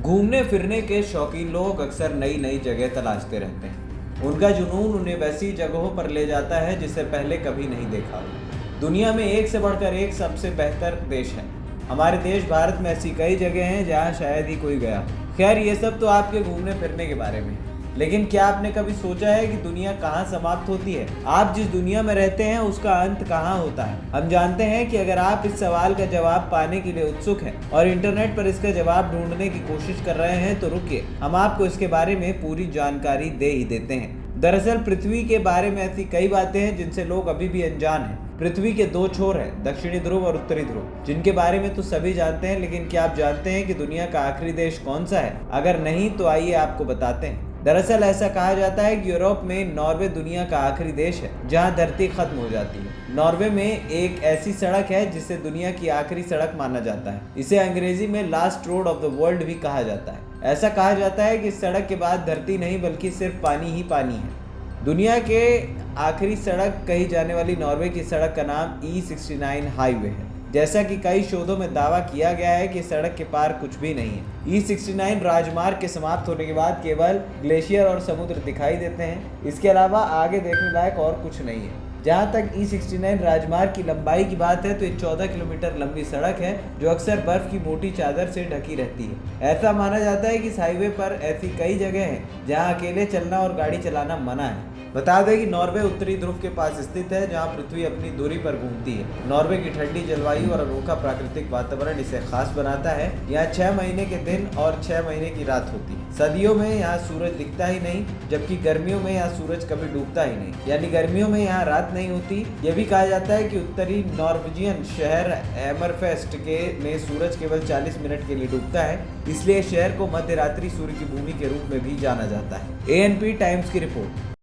घूमने फिरने के शौकीन लोग अक्सर नई नई जगह तलाशते रहते हैं। उनका जुनून उन्हें वैसी जगहों पर ले जाता है जिसे पहले कभी नहीं देखा हो। दुनिया में एक से बढ़कर एक सबसे बेहतर देश है। हमारे देश भारत में ऐसी कई जगह हैं जहां शायद ही कोई गया हो। खैर, ये सब तो आपके घूमने फिरने के बारे में, लेकिन क्या आपने कभी सोचा है कि दुनिया कहाँ समाप्त होती है? आप जिस दुनिया में रहते हैं उसका अंत कहाँ होता है? हम जानते हैं कि अगर आप इस सवाल का जवाब पाने के लिए उत्सुक हैं और इंटरनेट पर इसका जवाब ढूंढने की कोशिश कर रहे हैं तो रुकिए, हम आपको इसके बारे में पूरी जानकारी दे ही देते हैं। दरअसल पृथ्वी के बारे में ऐसी कई बातें हैं जिनसे लोग अभी भी अनजान हैं। पृथ्वी के दो छोर हैं, दक्षिणी ध्रुव और उत्तरी ध्रुव, जिनके बारे में तो सभी जानते हैं, लेकिन क्या आप जानते हैं कि दुनिया का आखिरी देश कौन सा है? अगर नहीं तो आइए आपको बताते हैं। दरअसल ऐसा कहा जाता है कि यूरोप में नॉर्वे दुनिया का आखिरी देश है जहां धरती खत्म हो जाती है। नॉर्वे में एक ऐसी सड़क है जिसे दुनिया की आखिरी सड़क माना जाता है। इसे अंग्रेजी में last road of the world भी कहा जाता है। ऐसा कहा जाता है कि इस सड़क के बाद धरती नहीं बल्कि सिर्फ पानी ही पानी है। दुनिया के आखिरी सड़क कही जाने वाली नॉर्वे की सड़क का नाम E69 हाईवे है। जैसा कि कई शोधों में दावा किया गया है कि सड़क के पार कुछ भी नहीं है। E69 राजमार्ग के समाप्त होने के बाद केवल ग्लेशियर और समुद्र दिखाई देते हैं। इसके अलावा आगे देखने लायक और कुछ नहीं है। जहाँ तक E69 राजमार्ग की लंबाई की बात है तो ये 14 किलोमीटर लंबी सड़क है जो अक्सर बर्फ की मोटी चादर से ढकी रहती है। ऐसा माना जाता है कि इस हाईवे पर ऐसी कई जगह हैं जहाँ अकेले चलना और गाड़ी चलाना मना है। बता दें कि नॉर्वे उत्तरी ध्रुव के पास स्थित है जहां पृथ्वी अपनी दूरी पर घूमती है। नॉर्वे की ठंडी जलवायु और अनोखा प्राकृतिक वातावरण इसे खास बनाता है। यहाँ 6 महीने के दिन और 6 महीने की रात होती है। सर्दियों में यहाँ सूरज दिखता ही नहीं, जबकि गर्मियों में यहाँ सूरज कभी डूबता ही नहीं, यानी गर्मियों में यहाँ रात नहीं होती। यह भी कहा जाता है कि उत्तरी नॉर्वेजियन शहर हैमरफेस्ट में सूरज केवल 40 मिनट के लिए डूबता है, इसलिए शहर को मध्य रात्रि सूर्य की भूमि के रूप में भी जाना जाता है। ANP टाइम्स की रिपोर्ट।